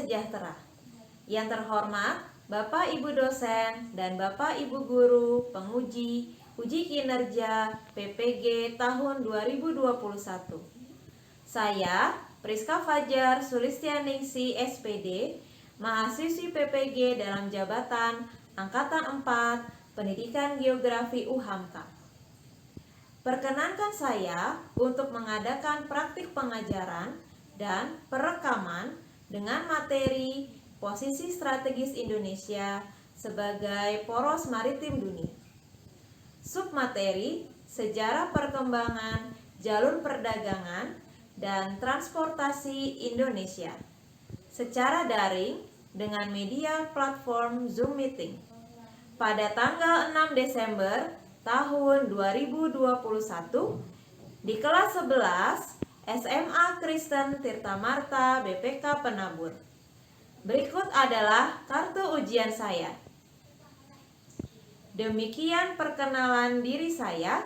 sejahtera. Yang terhormat, Bapak Ibu dosen dan Bapak Ibu guru penguji uji kinerja PPG tahun 2021. Saya, Priska Fajar Sulistianingsi SPD, mahasiswi PPG dalam jabatan Angkatan 4 Pendidikan Geografi UHAMKA. Perkenankan saya untuk mengadakan praktik pengajaran dan perekaman dengan materi posisi strategis Indonesia sebagai poros maritim dunia. Submateri sejarah perkembangan jalur perdagangan dan transportasi Indonesia secara daring dengan media platform Zoom Meeting pada tanggal 6 Desember tahun 2021 di kelas 11 SMA Kristen Tirta Marta BPK Penabur. Berikut adalah kartu ujian saya. Demikian perkenalan diri saya.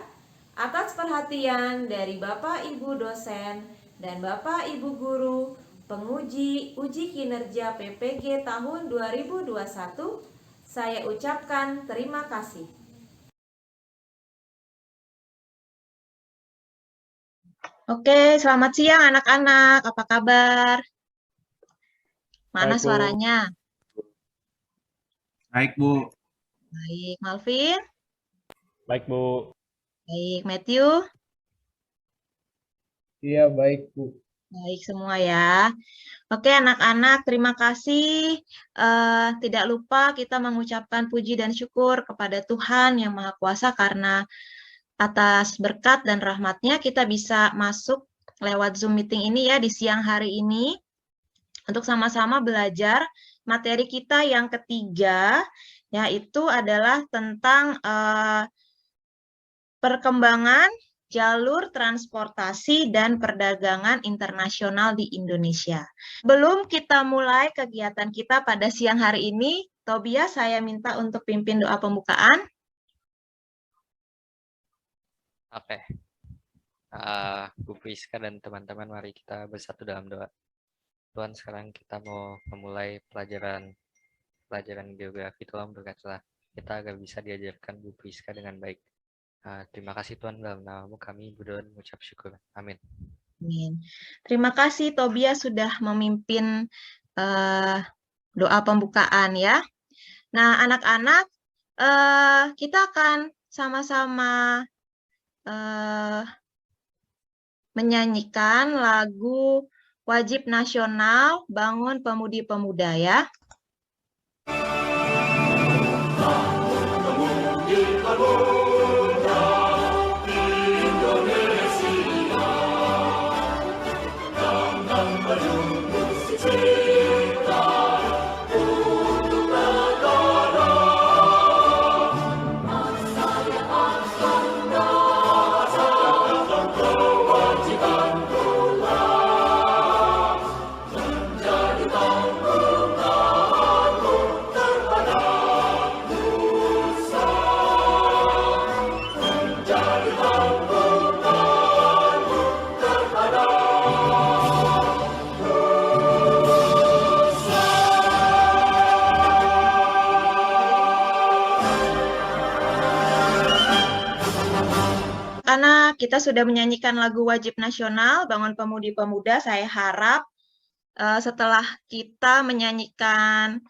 Atas perhatian dari Bapak Ibu dosen dan Bapak Ibu guru penguji uji kinerja PPG tahun 2021, saya ucapkan terima kasih. Oke, selamat siang anak-anak. Apa kabar? Mana Baik, Bu. suaranya? Baik, Bu. Baik, Malvin. Baik, Bu. Baik, Matthew. Iya, baik, Bu. Baik semua ya. Oke anak-anak, terima kasih. Tidak lupa kita mengucapkan puji dan syukur kepada Tuhan Yang Maha Kuasa karena atas berkat dan rahmat-Nya kita bisa masuk lewat Zoom meeting ini ya di siang hari ini untuk sama-sama belajar materi kita yang ketiga, yaitu adalah tentang perkembangan jalur transportasi dan perdagangan internasional di Indonesia. Belum kita mulai kegiatan kita pada siang hari ini, Tobias saya minta untuk pimpin doa pembukaan. Oke, Bu Priska dan teman-teman, mari kita bersatu dalam doa. Tuhan, sekarang kita mau memulai pelajaran geografi. Tolong berkatilah kita agar bisa diajarkan Bu Priska dengan baik. Terima kasih Tuhan, dalam nama-Mu kami berdoa dan mengucap syukur. Amin. Amin. Terima kasih Tobias sudah memimpin doa pembukaan ya. Nah anak-anak, kita akan sama-sama menyanyikan lagu wajib nasional Bangun Pemudi Pemuda ya. Karena kita sudah menyanyikan lagu wajib nasional Bangun Pemudi Pemuda, saya harap setelah kita menyanyikan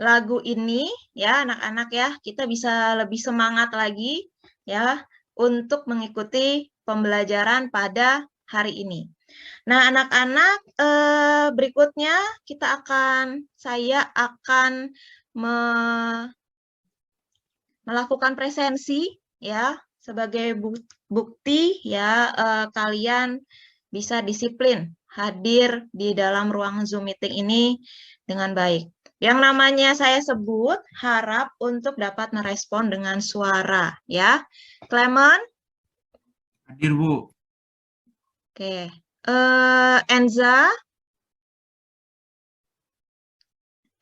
lagu ini ya anak-anak ya, kita bisa lebih semangat lagi ya untuk mengikuti pembelajaran pada hari ini. Nah anak-anak, berikutnya saya akan melakukan presensi ya sebagai bukti ya kalian bisa disiplin hadir di dalam ruang Zoom meeting ini dengan baik. Yang namanya saya sebut harap untuk dapat merespon dengan suara ya. Clement? Hadir, Bu. Oke. Enza?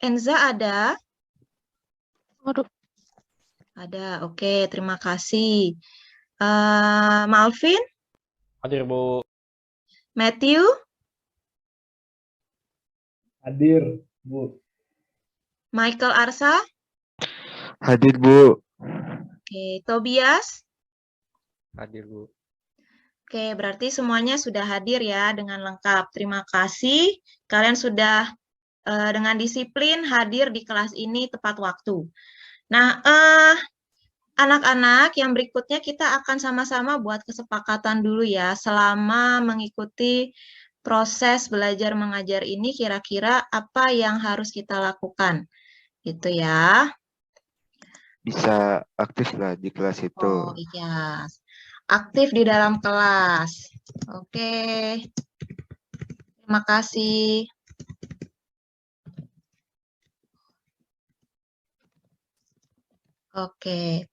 Enza ada? Ada, oke, terima kasih. Malvin? Hadir, Bu. Matthew? Hadir. Bu. Michael Arsa? Hadir, Bu. Oke, Tobias? Hadir, Bu. Oke, berarti semuanya sudah hadir ya dengan lengkap. Terima kasih. Kalian sudah dengan disiplin hadir di kelas ini tepat waktu. Nah, anak-anak yang berikutnya kita akan sama-sama buat kesepakatan dulu ya. Selama mengikuti proses belajar mengajar ini, kira-kira apa yang harus kita lakukan. Gitu ya. Bisa aktif lah di kelas itu. Oh iya, aktif di dalam kelas. Oke, terima kasih. Oke,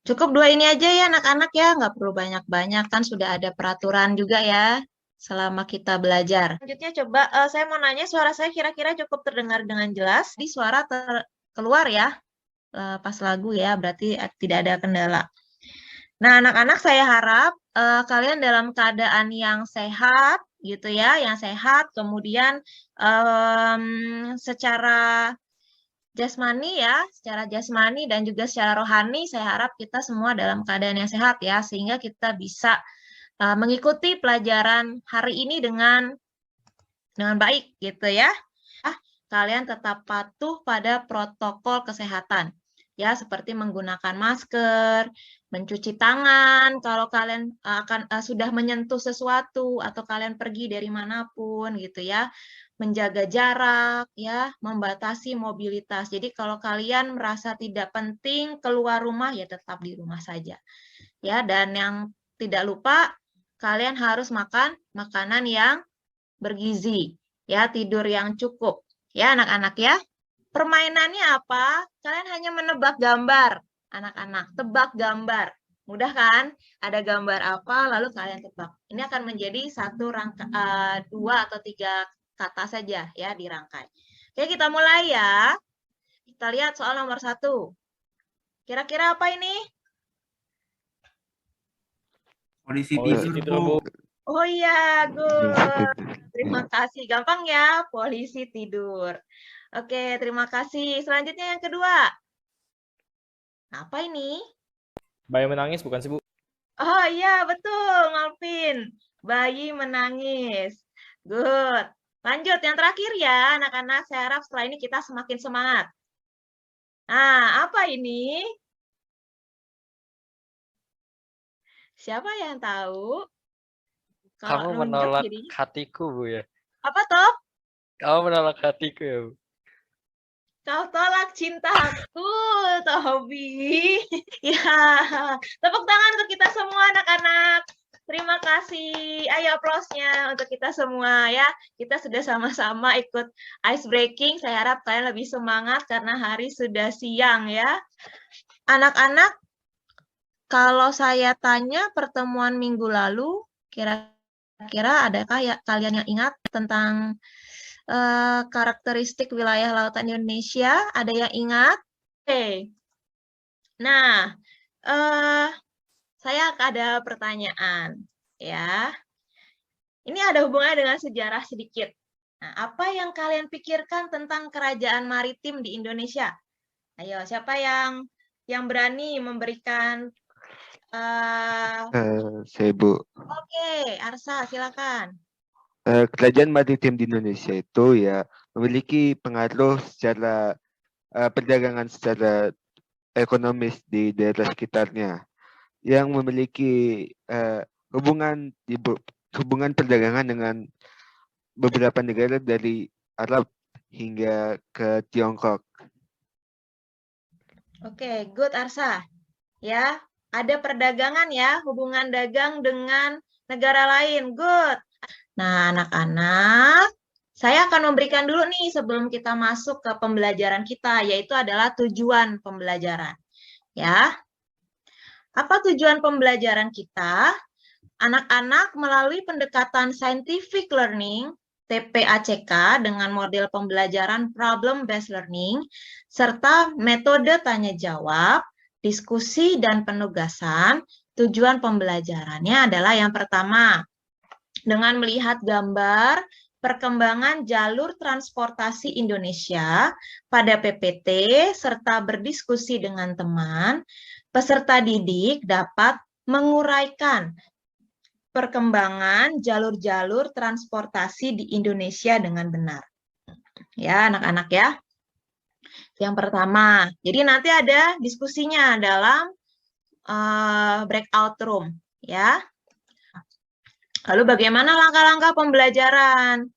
cukup dua ini aja ya anak-anak ya, nggak perlu banyak-banyak, kan sudah ada peraturan juga ya selama kita belajar. Selanjutnya coba saya mau nanya, suara saya kira-kira cukup terdengar dengan jelas, di suara keluar ya pas lagu ya, berarti tidak ada kendala. Nah, anak-anak saya harap kalian dalam keadaan yang sehat gitu ya, yang sehat, kemudian secara jasmani ya, secara jasmani dan juga secara rohani, saya harap kita semua dalam keadaan yang sehat ya, sehingga kita bisa mengikuti pelajaran hari ini dengan baik gitu ya. Kalian tetap patuh pada protokol kesehatan ya, seperti menggunakan masker, mencuci tangan kalau kalian sudah menyentuh sesuatu atau kalian pergi dari manapun gitu ya, menjaga jarak ya, membatasi mobilitas. Jadi kalau kalian merasa tidak penting keluar rumah ya tetap di rumah saja ya. Dan yang tidak lupa kalian harus makan makanan yang bergizi ya, tidur yang cukup ya anak-anak ya. Permainannya apa? Kalian hanya menebak gambar, anak-anak. Tebak gambar. Mudah kan? Ada gambar apa, lalu kalian tebak. Ini akan menjadi dua atau tiga kata saja ya dirangkai. Oke, kita mulai ya. Kita lihat soal nomor 1. Kira-kira apa ini? Polisi tidur, tidur, Bu. Oh iya, good. Terima kasih. Gampang ya, polisi tidur. Oke, terima kasih. Selanjutnya yang kedua. Apa ini? Bayi menangis bukan sih, Bu? Oh iya, betul, Malvin. Bayi menangis. Good. Lanjut, yang terakhir ya, anak-anak. Saya harap setelah ini kita semakin semangat. Nah, apa ini? Siapa yang tahu? Kamu menolak hatiku, Bu ya? Apa toh? Kamu menolak hatiku ya, Bu? Kau tolak cintaku, Tobi. Ya, tepuk tangan untuk kita semua anak-anak. Terima kasih. Ayo aplausnya untuk kita semua ya. Kita sudah sama-sama ikut ice breaking. Saya harap kalian lebih semangat karena hari sudah siang ya. Anak-anak, kalau saya tanya pertemuan minggu lalu, kira-kira adakah ya kalian yang ingat tentang karakteristik wilayah lautan Indonesia? Ada yang ingat? Oke. Nah, saya ada pertanyaan ya. Ini ada hubungannya dengan sejarah sedikit. Nah, apa yang kalian pikirkan tentang kerajaan maritim di Indonesia? Ayo, siapa yang berani memberikan Saya, Bu. Oke, Arsa, silakan. Kerajaan maritim di Indonesia itu ya memiliki pengaruh secara perdagangan secara ekonomis di daerah sekitarnya yang memiliki hubungan perdagangan dengan beberapa negara dari Arab hingga ke Tiongkok. Oke, good Arsa. Ya, ada perdagangan ya, hubungan dagang dengan negara lain. Good. Nah, anak-anak, saya akan memberikan dulu nih sebelum kita masuk ke pembelajaran kita, yaitu adalah tujuan pembelajaran. Ya. Apa tujuan pembelajaran kita? Anak-anak melalui pendekatan scientific learning, TPACK, dengan model pembelajaran problem-based learning, serta metode tanya-jawab, diskusi, dan penugasan, tujuan pembelajarannya adalah yang pertama, dengan melihat gambar, perkembangan jalur transportasi Indonesia pada PPT serta berdiskusi dengan teman, peserta didik dapat menguraikan perkembangan jalur-jalur transportasi di Indonesia dengan benar. Ya, anak-anak ya. Yang pertama, jadi nanti ada diskusinya dalam breakout room, ya. Lalu bagaimana langkah-langkah pembelajaran?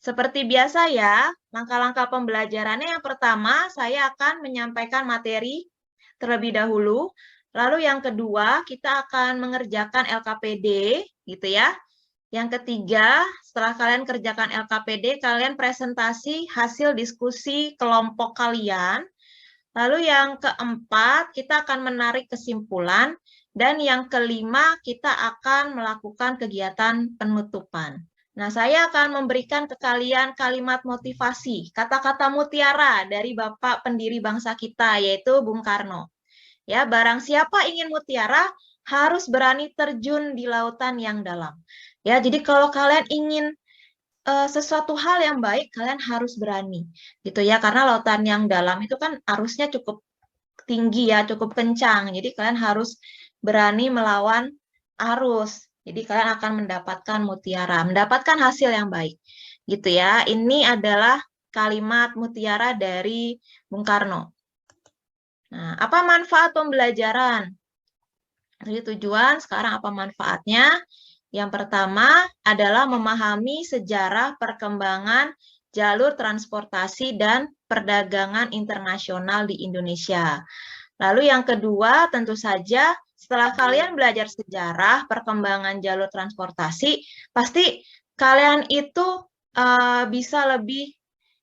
Seperti biasa ya, langkah-langkah pembelajarannya yang pertama, saya akan menyampaikan materi terlebih dahulu. Lalu yang kedua, kita akan mengerjakan LKPD, gitu ya. Yang ketiga, setelah kalian kerjakan LKPD, kalian presentasi hasil diskusi kelompok kalian. Lalu yang keempat, kita akan menarik kesimpulan. Dan yang kelima, kita akan melakukan kegiatan penutupan. Nah, saya akan memberikan ke kalian kalimat motivasi, kata-kata mutiara dari Bapak pendiri bangsa kita, yaitu Bung Karno. Ya, barang siapa ingin mutiara, harus berani terjun di lautan yang dalam. Ya, jadi kalau kalian ingin sesuatu hal yang baik, kalian harus berani, gitu ya, karena lautan yang dalam itu kan arusnya cukup tinggi ya, cukup kencang. Jadi kalian harus berani melawan arus. Jadi kalian akan mendapatkan mutiara, mendapatkan hasil yang baik. Gitu ya. Ini adalah kalimat mutiara dari Bung Karno. Nah, apa manfaat pembelajaran? Jadi tujuan, sekarang apa manfaatnya? Yang pertama adalah memahami sejarah perkembangan jalur transportasi dan perdagangan internasional di Indonesia. Lalu yang kedua, tentu saja setelah kalian belajar sejarah perkembangan jalur transportasi, pasti kalian itu bisa lebih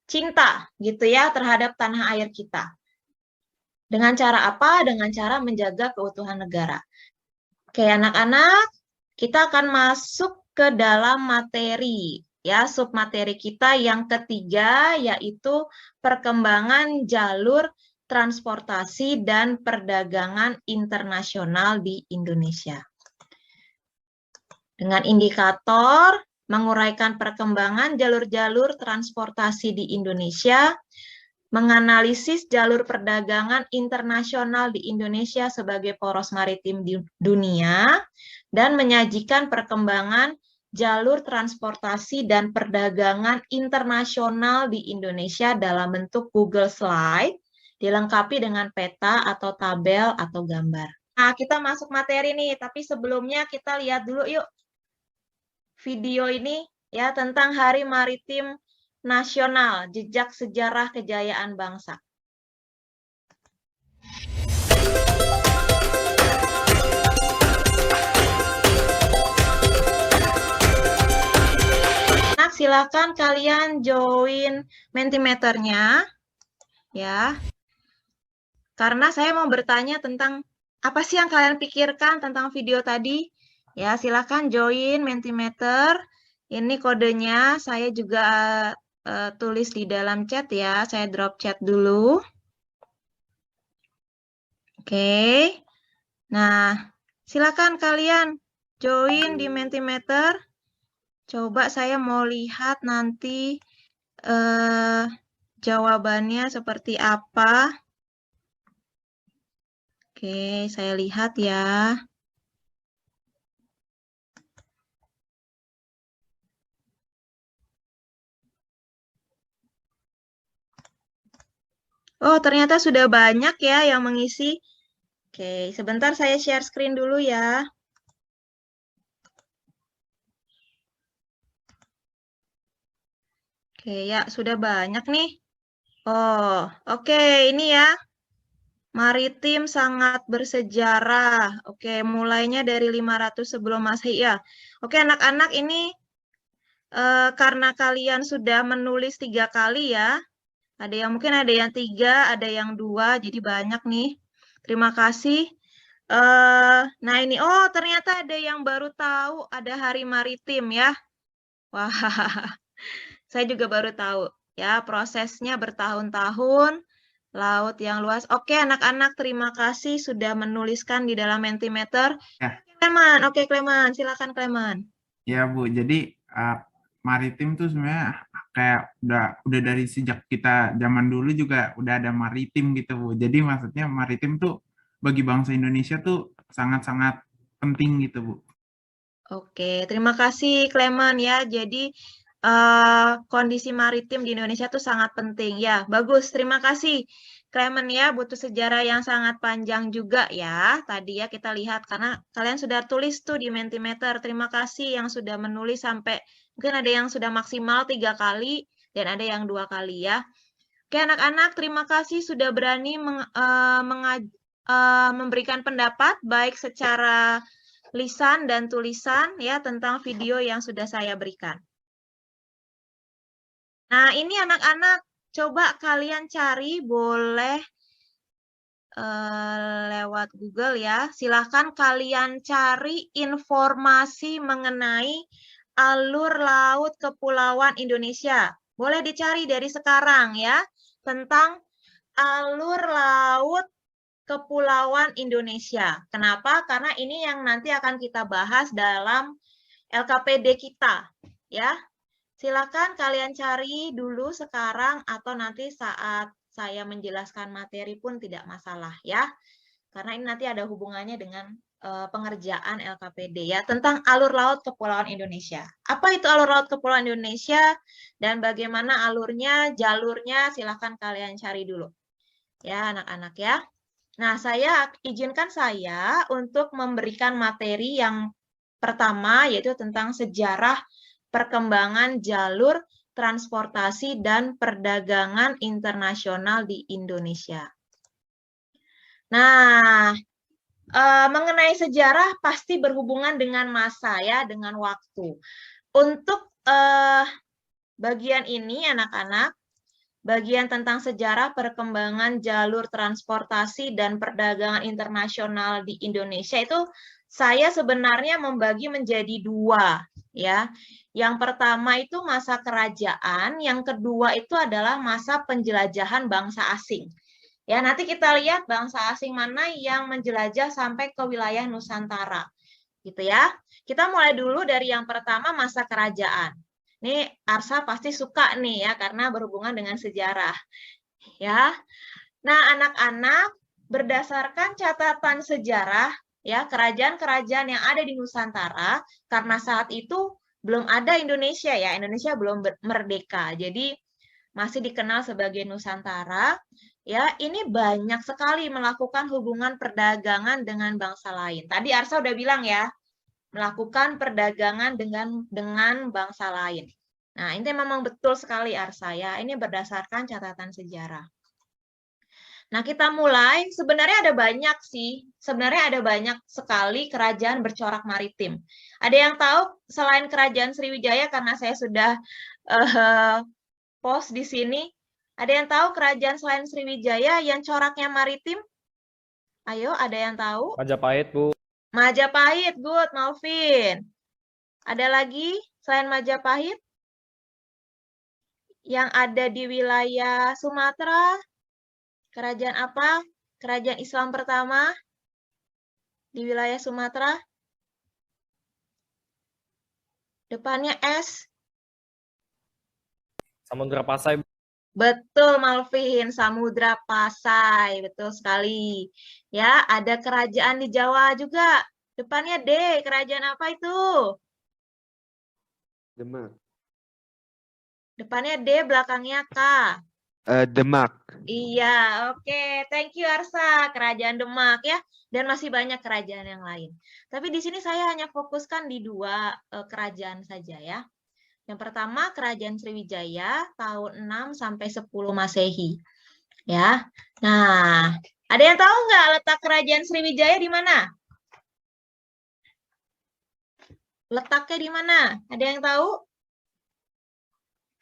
cinta gitu ya terhadap tanah air kita. Dengan cara apa? Dengan cara menjaga keutuhan negara. Oke, anak-anak, kita akan masuk ke dalam materi. Ya, submateri kita yang ketiga yaitu perkembangan jalur transportasi dan perdagangan internasional di Indonesia. Dengan indikator menguraikan perkembangan jalur-jalur transportasi di Indonesia, menganalisis jalur perdagangan internasional di Indonesia sebagai poros maritim di dunia, dan menyajikan perkembangan jalur transportasi dan perdagangan internasional di Indonesia dalam bentuk Google Slide, dilengkapi dengan peta atau tabel atau gambar. Nah, kita masuk materi nih, tapi sebelumnya kita lihat dulu yuk video ini ya tentang Hari Maritim Nasional, jejak sejarah kejayaan bangsa. Nah, silakan kalian join Mentimeternya ya. Karena saya mau bertanya tentang apa sih yang kalian pikirkan tentang video tadi. Ya, silakan join Mentimeter. Ini kodenya saya juga tulis di dalam chat ya. Saya drop chat dulu. Oke. Nah, silakan kalian join di Mentimeter. Coba saya mau lihat nanti jawabannya seperti apa. Oke, saya lihat ya. Oh, ternyata sudah banyak ya yang mengisi. Oke, sebentar saya share screen dulu ya. Oke, ya sudah banyak nih. Oh, oke, ini ya. Maritim sangat bersejarah. Oke, mulainya dari 500 sebelum Masehi ya. Oke, anak-anak ini karena kalian sudah menulis 3 kali ya. Ada yang mungkin ada yang 3, ada yang 2, jadi banyak nih. Terima kasih. Nah ini, oh ternyata ada yang baru tahu ada Hari Maritim ya. Wah, saya juga baru tahu ya. Prosesnya bertahun-tahun. Laut yang luas. Oke, anak-anak, terima kasih sudah menuliskan di dalam Mentimeter. Ya. Kleman, oke Kleman, silakan Kleman. Ya Bu, jadi maritim tuh sebenarnya kayak udah dari sejak kita zaman dulu juga udah ada maritim gitu Bu. Jadi maksudnya maritim tuh bagi bangsa Indonesia tuh sangat-sangat penting gitu Bu. Oke, terima kasih Clement ya. Jadi kondisi maritim di Indonesia tuh sangat penting ya. Bagus, terima kasih Clement ya. Butuh sejarah yang sangat panjang juga ya. Tadi ya kita lihat karena kalian sudah tulis tuh di Mentimeter. Terima kasih yang sudah menulis sampai mungkin ada yang sudah maksimal 3 kali dan ada yang 2 kali ya. Oke anak-anak, terima kasih sudah berani memberikan pendapat baik secara lisan dan tulisan ya tentang video yang sudah saya berikan. Nah, ini anak-anak coba kalian cari boleh lewat Google ya. Silahkan kalian cari informasi mengenai alur laut kepulauan Indonesia. Boleh dicari dari sekarang ya tentang alur laut kepulauan Indonesia. Kenapa? Karena ini yang nanti akan kita bahas dalam LKPD kita, ya. Silakan kalian cari dulu sekarang atau nanti saat saya menjelaskan materi pun tidak masalah, ya. Karena ini nanti ada hubungannya dengan pengerjaan LKPD ya tentang alur laut kepulauan Indonesia. Apa itu alur laut kepulauan Indonesia dan bagaimana alurnya, jalurnya? Silakan kalian cari dulu, ya anak-anak ya. Nah, izinkan saya untuk memberikan materi yang pertama, yaitu tentang sejarah perkembangan jalur transportasi dan perdagangan internasional di Indonesia. Nah, mengenai sejarah pasti berhubungan dengan masa ya, dengan waktu. Untuk bagian ini, anak-anak, bagian tentang sejarah perkembangan jalur transportasi dan perdagangan internasional di Indonesia itu saya sebenarnya membagi menjadi 2 ya. Yang pertama itu masa kerajaan, yang kedua itu adalah masa penjelajahan bangsa asing. Ya, nanti kita lihat bangsa asing mana yang menjelajah sampai ke wilayah Nusantara. Gitu ya. Kita mulai dulu dari yang pertama masa kerajaan. Ini Arsa pasti suka nih ya karena berhubungan dengan sejarah. Ya. Nah, anak-anak berdasarkan catatan sejarah ya kerajaan-kerajaan yang ada di Nusantara karena saat itu belum ada Indonesia ya. Indonesia belum merdeka. Jadi masih dikenal sebagai Nusantara. Ya, ini banyak sekali melakukan hubungan perdagangan dengan bangsa lain. Tadi Arsa udah bilang ya, melakukan perdagangan dengan bangsa lain. Nah, ini memang betul sekali Arsa ya. Ini berdasarkan catatan sejarah. Nah, kita mulai. Sebenarnya ada banyak sih. Sebenarnya ada banyak sekali kerajaan bercorak maritim. Ada yang tahu selain kerajaan Sriwijaya karena saya sudah post di sini. Ada yang tahu kerajaan selain Sriwijaya yang coraknya maritim? Ayo, ada yang tahu? Majapahit, Bu. Majapahit, good, Malvin. Ada lagi selain Majapahit? Yang ada di wilayah Sumatera? Kerajaan apa? Kerajaan Islam pertama di wilayah Sumatera? Depannya S. Samudra Pasai, Bu. Betul, Malvin. Samudra Pasai. Betul sekali. Ya, ada kerajaan di Jawa juga. Depannya D. Kerajaan apa itu? Demak. Depannya D, belakangnya K. Demak. Iya, oke. Thank you, Arsa. Kerajaan Demak ya. Dan masih banyak kerajaan yang lain. Tapi di sini saya hanya fokuskan di 2 kerajaan saja ya. Yang pertama, Kerajaan Sriwijaya tahun 6 sampai 10 Masehi. Ya. Nah, ada yang tahu nggak letak Kerajaan Sriwijaya di mana? Letaknya di mana? Ada yang tahu?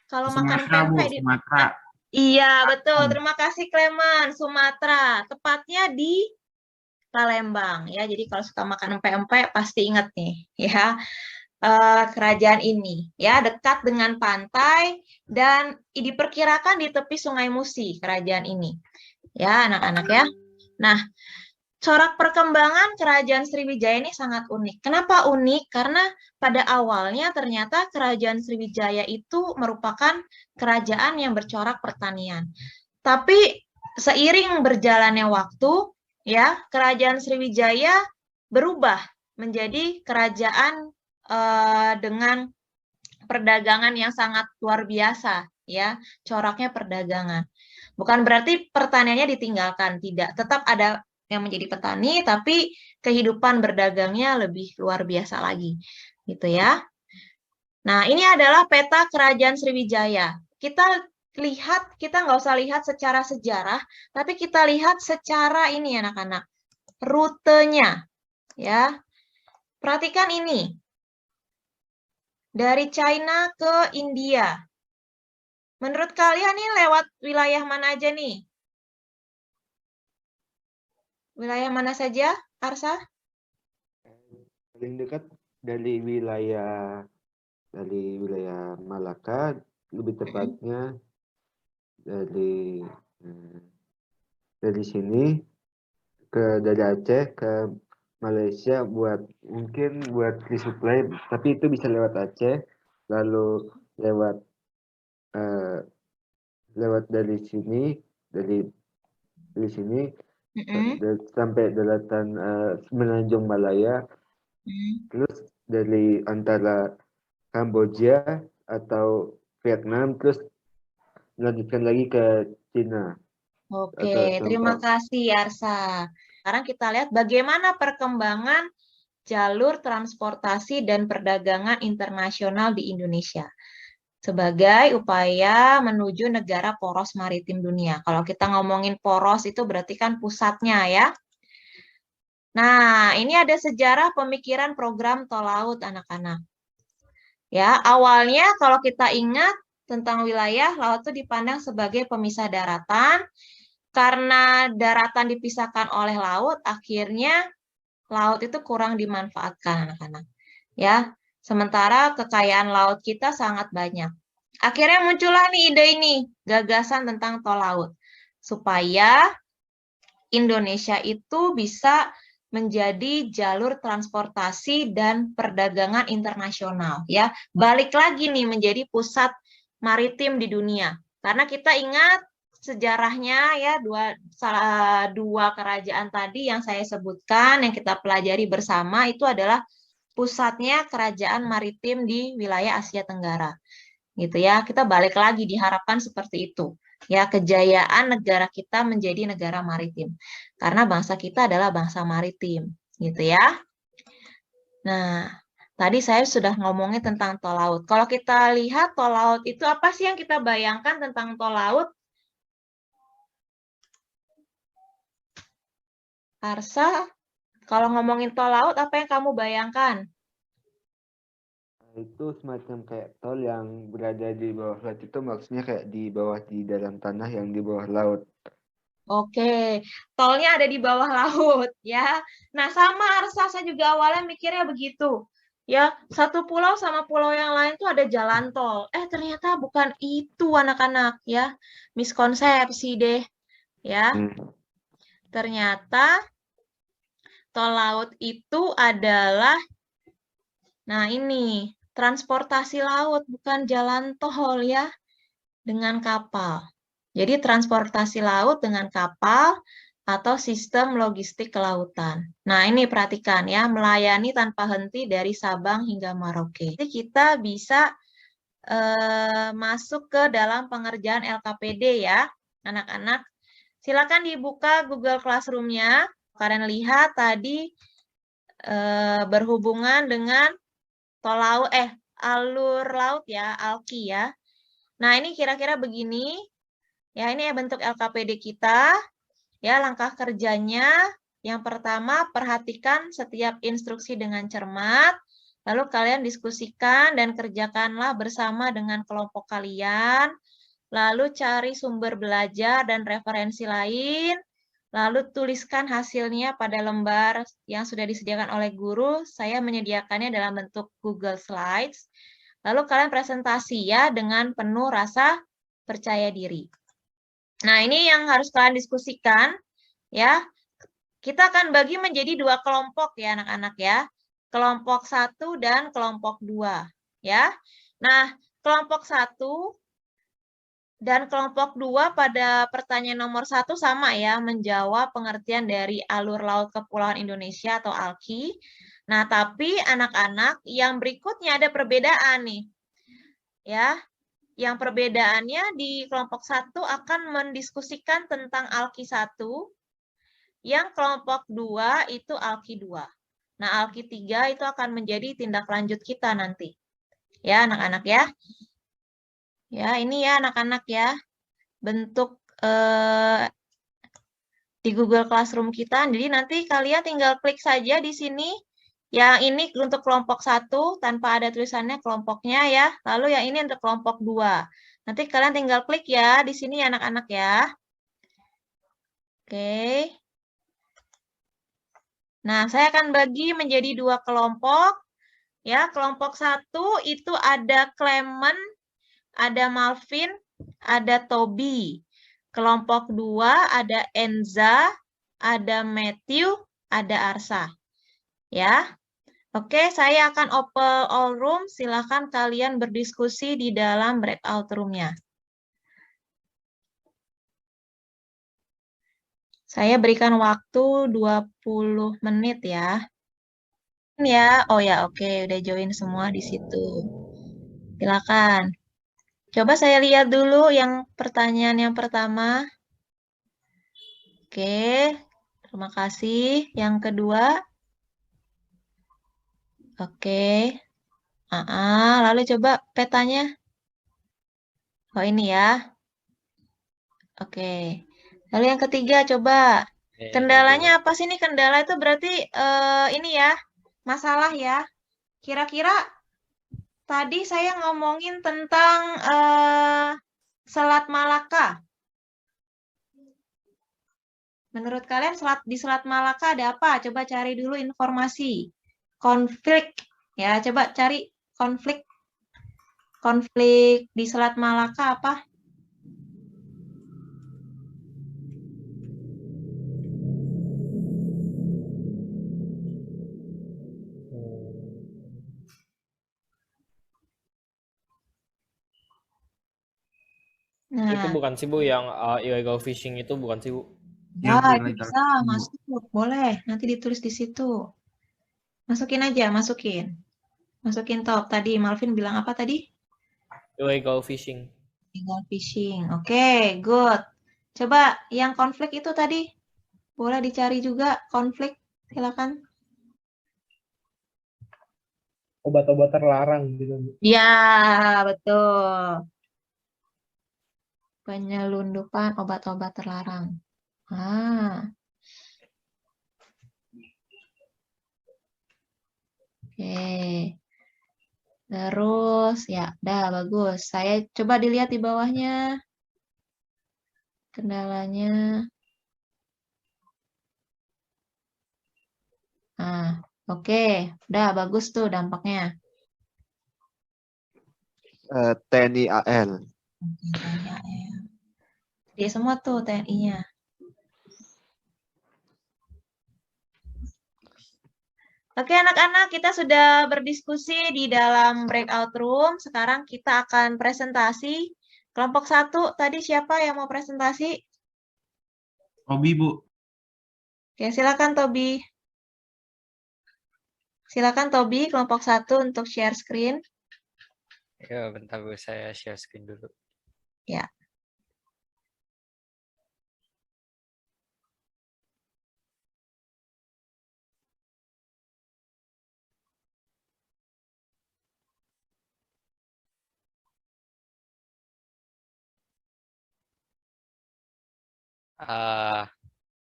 Kalau makan pempek di Sumatera. Iya, betul. Terima kasih, Clement. Sumatera. Tepatnya di Palembang. Ya, jadi kalau suka makan pempek pasti ingat nih. Ya. Kerajaan ini ya dekat dengan pantai dan diperkirakan di tepi Sungai Musi kerajaan ini ya anak-anak ya. Nah corak perkembangan Kerajaan Sriwijaya ini sangat unik. Kenapa unik? Karena pada awalnya ternyata Kerajaan Sriwijaya itu merupakan kerajaan yang bercorak pertanian. Tapi seiring berjalannya waktu, ya, Kerajaan Sriwijaya berubah menjadi kerajaan dengan perdagangan yang sangat luar biasa, ya, coraknya perdagangan. Bukan berarti pertaniannya ditinggalkan, tidak. Tetap ada yang menjadi petani, tapi kehidupan berdagangnya lebih luar biasa lagi, gitu ya. Nah, ini adalah peta Kerajaan Sriwijaya. Kita lihat, kita nggak usah lihat secara sejarah, tapi kita lihat secara ini anak-anak, rutenya, ya. Perhatikan ini, dari China ke India. Menurut kalian nih lewat wilayah mana aja nih? Wilayah mana saja, Arsa? Paling dekat dari wilayah Malaka, lebih tepatnya dari sini dari Aceh ke Malaysia mungkin buat resupply, tapi itu bisa lewat Aceh, lalu lewat dari sini sampai daratan Semenanjung Malaya, terus dari antara Kamboja atau Vietnam, terus melanjutkan lagi ke Cina. Oke, terima kasih Arsa. Sekarang kita lihat bagaimana perkembangan jalur transportasi dan perdagangan internasional di Indonesia sebagai upaya menuju negara poros maritim dunia. Kalau kita ngomongin poros itu berarti kan pusatnya ya. Nah, ini ada sejarah pemikiran program tol laut anak-anak. Ya, awalnya kalau kita ingat tentang wilayah, laut itu dipandang sebagai pemisah daratan. Karena daratan dipisahkan oleh laut, akhirnya laut itu kurang dimanfaatkan anak-anak. Ya, sementara kekayaan laut kita sangat banyak. Akhirnya muncullah nih ide ini, gagasan tentang tol laut. Supaya Indonesia itu bisa menjadi jalur transportasi dan perdagangan internasional. Ya, balik lagi nih menjadi pusat maritim di dunia. Karena kita ingat sejarahnya ya dua kerajaan tadi yang saya sebutkan yang kita pelajari bersama itu adalah pusatnya kerajaan maritim di wilayah Asia Tenggara. Gitu ya. Kita balik lagi diharapkan seperti itu. Ya, kejayaan negara kita menjadi negara maritim. Karena bangsa kita adalah bangsa maritim, gitu ya. Nah, tadi saya sudah ngomongin tentang tol laut. Kalau kita lihat tol laut itu apa sih yang kita bayangkan tentang tol laut? Arsa, kalau ngomongin tol laut, apa yang kamu bayangkan? Itu semacam kayak tol yang berada di bawah laut, itu maksudnya kayak di dalam tanah yang di bawah laut. Oke, tolnya ada di bawah laut ya. Nah, sama Arsa, saya juga awalnya mikirnya begitu. Ya, satu pulau sama pulau yang lain tuh ada jalan tol. Ternyata bukan itu anak-anak ya. Miskonsepsi deh ya. Ternyata tol laut itu adalah, nah ini, transportasi laut, bukan jalan tol ya, dengan kapal. Jadi transportasi laut dengan kapal atau sistem logistik kelautan. Nah ini perhatikan ya, melayani tanpa henti dari Sabang hingga Merauke. Jadi kita bisa masuk ke dalam pengerjaan LKPD ya, anak-anak. Silakan dibuka Google Classroom-nya. Kalian lihat tadi berhubungan dengan tol laut, alur laut ya, ALKI ya. Nah ini kira-kira begini. Ya, ini ya bentuk LKPD kita. Ya, langkah kerjanya. Yang pertama, perhatikan setiap instruksi dengan cermat. Lalu kalian diskusikan dan kerjakanlah bersama dengan kelompok kalian. Lalu cari sumber belajar dan referensi lain. Lalu tuliskan hasilnya pada lembar yang sudah disediakan oleh guru. Saya menyediakannya dalam bentuk Google Slides. Lalu kalian presentasi ya dengan penuh rasa percaya diri. Nah, ini yang harus kalian diskusikan, ya. Kita akan bagi menjadi 2 kelompok ya anak-anak ya. Kelompok 1 dan kelompok 2 ya. Nah, kelompok 1 dan kelompok 2 pada pertanyaan nomor 1 sama ya, menjawab pengertian dari alur laut kepulauan Indonesia atau ALKI. Nah, tapi anak-anak yang berikutnya ada perbedaan nih. Ya, yang perbedaannya di kelompok 1 akan mendiskusikan tentang ALKI 1, yang kelompok 2 itu ALKI 2. Nah, ALKI 3 itu akan menjadi tindak lanjut kita nanti. Ya, anak-anak ya. Ya, ini ya anak-anak ya. Bentuk di Google Classroom kita. Jadi nanti kalian tinggal klik saja di sini. Yang ini untuk kelompok 1 tanpa ada tulisannya kelompoknya ya. Lalu yang ini untuk kelompok 2. Nanti kalian tinggal klik ya di sini ya anak-anak ya. Oke. Nah, saya akan bagi menjadi 2 kelompok. Ya, kelompok 1 itu ada Clement, ada Malvin, ada Toby. Kelompok 2 ada Enza, ada Matthew, ada Arsa. Ya. Oke, saya akan open all room. Silakan kalian berdiskusi di dalam breakout room-nya. Saya berikan waktu 20 menit ya. Ya, oh ya, oke, udah join semua di situ. Silakan. Coba saya lihat dulu yang pertanyaan yang pertama. Oke, terima kasih. Yang kedua. Oke. Lalu coba petanya. Oh, ini ya. Oke. Lalu yang ketiga, coba. Kendalanya apa sih nih? Kendala itu berarti ini ya, masalah ya. Kira-kira tadi saya ngomongin tentang Selat Malaka. Menurut kalian di Selat Malaka ada apa? Coba cari dulu informasi. Konflik. Ya, coba cari konflik. Konflik di Selat Malaka apa? Nah, Itu bukan sih Bu yang illegal fishing itu bukan sih Bu? Ya, ya, Bu, itu legal. bisa masuk. Boleh, nanti ditulis di situ. Masukin aja, masukin. Masukin top. Tadi Malvin bilang apa tadi? Illegal fishing. Illegal fishing. Oke, good. Coba yang konflik itu tadi. Boleh dicari juga konflik. Silakan. Obat-obat terlarang gitu. Ya, betul. Penyelundupan obat-obat terlarang. Oke. Terus, ya, dah bagus. Saya coba dilihat di bawahnya. Kendalanya. Oke. Udah bagus tuh dampaknya. TNI AL. TNI AL. Dia semua tuh TNI-nya. Oke, anak-anak, kita sudah berdiskusi di dalam breakout room. Sekarang kita akan presentasi. Kelompok 1, tadi siapa yang mau presentasi? Toby, Bu. Oke, silakan Toby. Silakan Toby, kelompok 1 untuk share screen. Ya, bentar Bu, saya share screen dulu. Ya.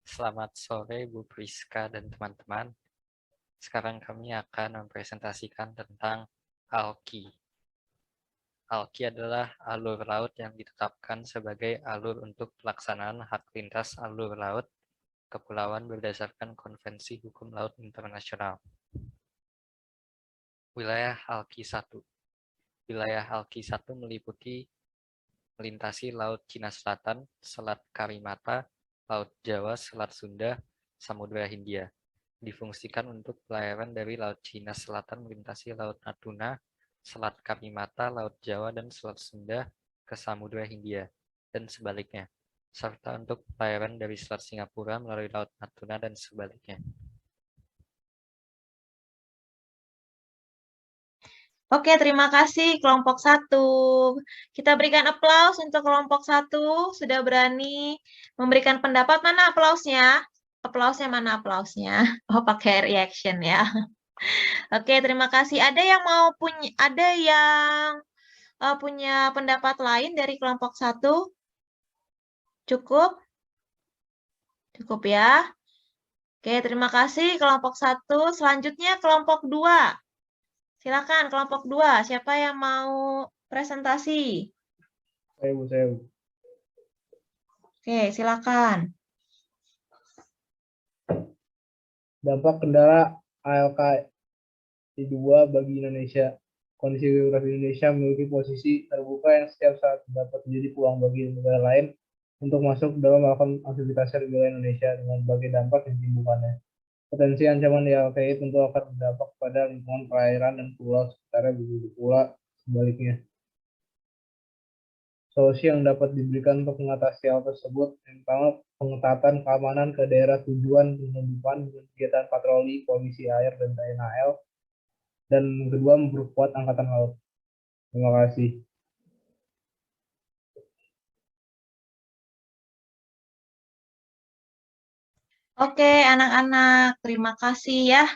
Selamat sore Bu Priska dan teman-teman. Sekarang kami akan mempresentasikan tentang ALKI. ALKI adalah alur laut yang ditetapkan sebagai alur untuk pelaksanaan hak lintas alur laut kepulauan berdasarkan Konvensi Hukum Laut Internasional. Wilayah ALKI 1. Wilayah ALKI 1 meliputi melintasi Laut Cina Selatan, Selat Karimata, Laut Jawa, Selat Sunda, Samudra Hindia. Difungsikan untuk pelayaran dari Laut Cina Selatan melintasi Laut Natuna, Selat Karimata, Laut Jawa, dan Selat Sunda ke Samudra Hindia, dan sebaliknya, serta untuk pelayaran dari Selat Singapura melalui Laut Natuna dan sebaliknya. Oke, terima kasih kelompok 1. Kita berikan aplaus untuk kelompok 1, sudah berani memberikan pendapat. Mana aplausnya? Aplausnya mana aplausnya? Oh, pakai reaction ya. Oke, terima kasih. Ada yang punya pendapat lain dari kelompok 1? Cukup? Cukup ya. Oke, terima kasih kelompok 1. Selanjutnya kelompok 2. Silakan kelompok 2. Siapa yang mau presentasi? Saya Bu. Oke, silakan. Dampak kendala ALKI2 bagi Indonesia. Kondisi geografi Indonesia memiliki posisi terbuka yang setiap saat dapat menjadi peluang bagi negara lain untuk masuk dalam melakukan aktivitasnya di wilayah Indonesia dengan berbagai dampak yang ditimbulkannya. Potensi ancaman di ALKI tentu akan berdampak pada lingkungan perairan dan pulau sekitarnya, begitu pula sebaliknya. Solusi yang dapat diberikan untuk mengatasi hal tersebut, yang pertama pengetatan keamanan ke daerah tujuan penyelundupan dengan kegiatan patroli, polisi air, dan TNI AL, dan kedua memperkuat angkatan laut. Terima kasih. Oke, anak-anak, terima kasih ya.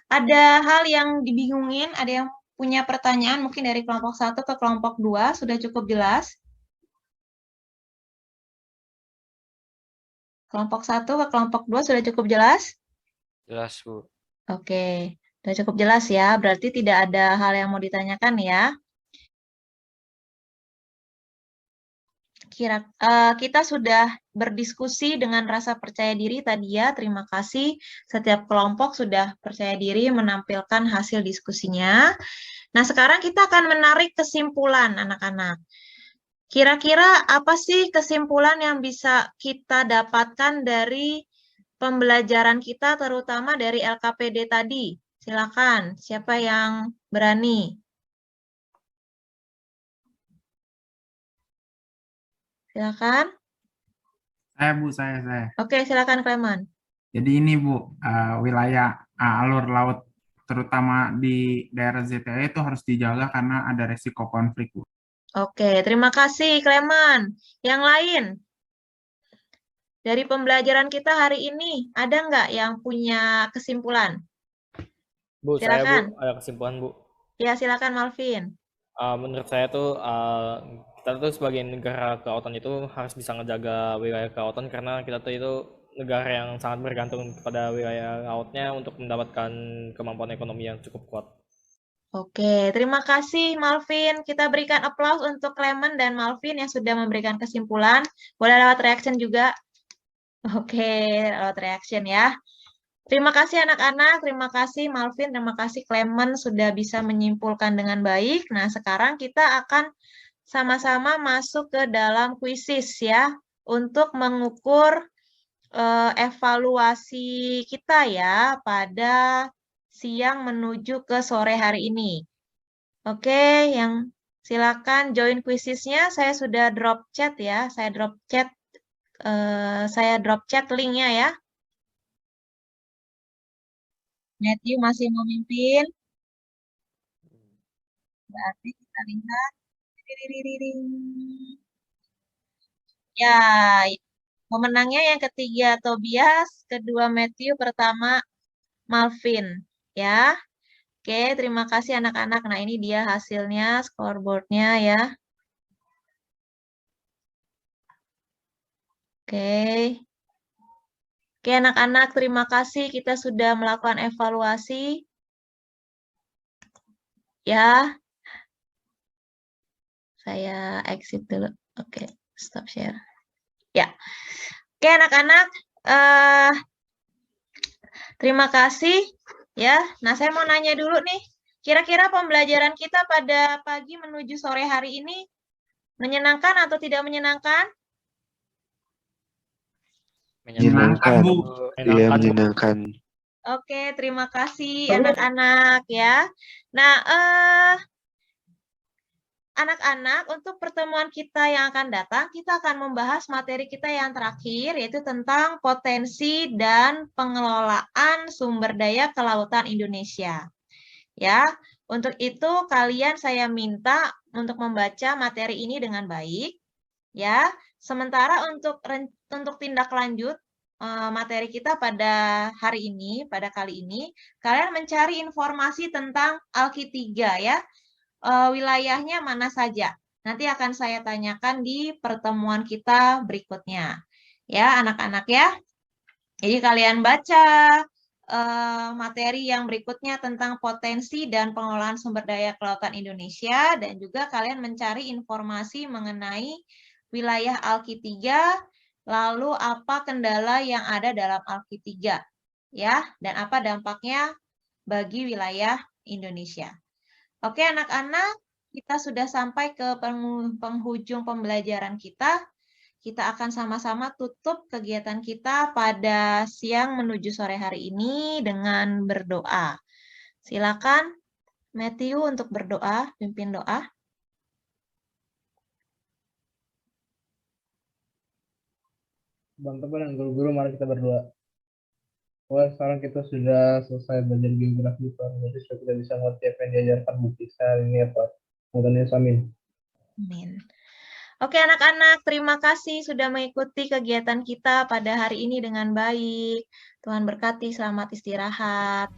Ada hal yang dibingungin, ada yang punya pertanyaan mungkin dari kelompok 1 ke kelompok 2, sudah cukup jelas? Kelompok 1 ke kelompok 2 sudah cukup jelas? Jelas, Bu. Oke, sudah cukup jelas ya. Berarti tidak ada hal yang mau ditanyakan ya. Kita sudah berdiskusi dengan rasa percaya diri tadi ya. Terima kasih. Setiap kelompok sudah percaya diri menampilkan hasil diskusinya. Nah, sekarang kita akan menarik kesimpulan anak-anak. Kira-kira apa sih kesimpulan yang bisa kita dapatkan dari pembelajaran kita, terutama dari LKPD tadi? Silakan, siapa yang berani? Silakan. Saya. Oke, silakan Clement. Jadi ini Bu, wilayah alur laut terutama di daerah ZTE itu harus dijaga karena ada resiko konflik, Bu. Oke, terima kasih Clement. Yang lain? Dari pembelajaran kita hari ini, ada nggak yang punya kesimpulan? Bu, saya Silakan. Bu, ada kesimpulan Bu. Ya, silakan Malvin. Menurut saya tuh kita tuh sebagai negara kelautan itu harus bisa ngejaga wilayah kelautan karena kita tuh itu negara yang sangat bergantung kepada wilayah lautnya untuk mendapatkan kemampuan ekonomi yang cukup kuat. Oke, terima kasih Malvin. Kita berikan aplaus untuk Clement dan Malvin yang sudah memberikan kesimpulan. Boleh lewat reaction juga. Oke, lewat reaction ya. Terima kasih anak-anak, terima kasih Malvin, terima kasih Clement sudah bisa menyimpulkan dengan baik. Nah, sekarang kita akan sama-sama masuk ke dalam kuisis ya, untuk mengukur evaluasi kita ya pada siang menuju ke sore hari ini. Oke, yang silakan join kuisisnya. Saya sudah drop chat ya, saya drop chat linknya ya. Matthew masih memimpin. Berarti kita lihat. Ya, pemenangnya yang ketiga Tobias, kedua Matthew, pertama Malvin. Ya, oke, terima kasih anak-anak. Nah, ini dia hasilnya, scoreboardnya ya. Oke. Oke, anak-anak, terima kasih. Kita sudah melakukan evaluasi. Ya, saya exit dulu. Oke, stop share. Ya, oke anak-anak, terima kasih. Ya, nah saya mau nanya dulu nih, kira-kira pembelajaran kita pada pagi menuju sore hari ini menyenangkan atau tidak menyenangkan? Menyenangkan, Bu. Iya, Menyenangkan. menyenangkan. Oke, terima kasih anak-anak ya. Nah, anak-anak, untuk pertemuan kita yang akan datang, kita akan membahas materi kita yang terakhir, yaitu tentang potensi dan pengelolaan sumber daya kelautan Indonesia. Ya, untuk itu kalian saya minta untuk membaca materi ini dengan baik. Ya, sementara untuk tindak lanjut materi kita pada hari ini, pada kali ini, kalian mencari informasi tentang Alki 3 ya. Wilayahnya mana saja. Nanti akan saya tanyakan di pertemuan kita berikutnya. Ya, anak-anak ya. Jadi kalian baca materi yang berikutnya tentang potensi dan pengelolaan sumber daya kelautan Indonesia, dan juga kalian mencari informasi mengenai wilayah Alki 3, lalu apa kendala yang ada dalam Alki 3, ya, dan apa dampaknya bagi wilayah Indonesia. Oke anak-anak, kita sudah sampai ke penghujung pembelajaran kita. Kita akan sama-sama tutup kegiatan kita pada siang menuju sore hari ini dengan berdoa. Silakan Matthew untuk berdoa, pimpin doa. Teman-teman dan guru-guru, mari kita berdoa. Wah, sekarang kita sudah selesai belajar geografi, Pak. Berarti sudah kita bisa mengerti apa yang diajarkan Bu Tisa hari ini ya, Pak. Semoga amin. Amin. Oke anak-anak, terima kasih sudah mengikuti kegiatan kita pada hari ini dengan baik. Tuhan berkati, selamat istirahat.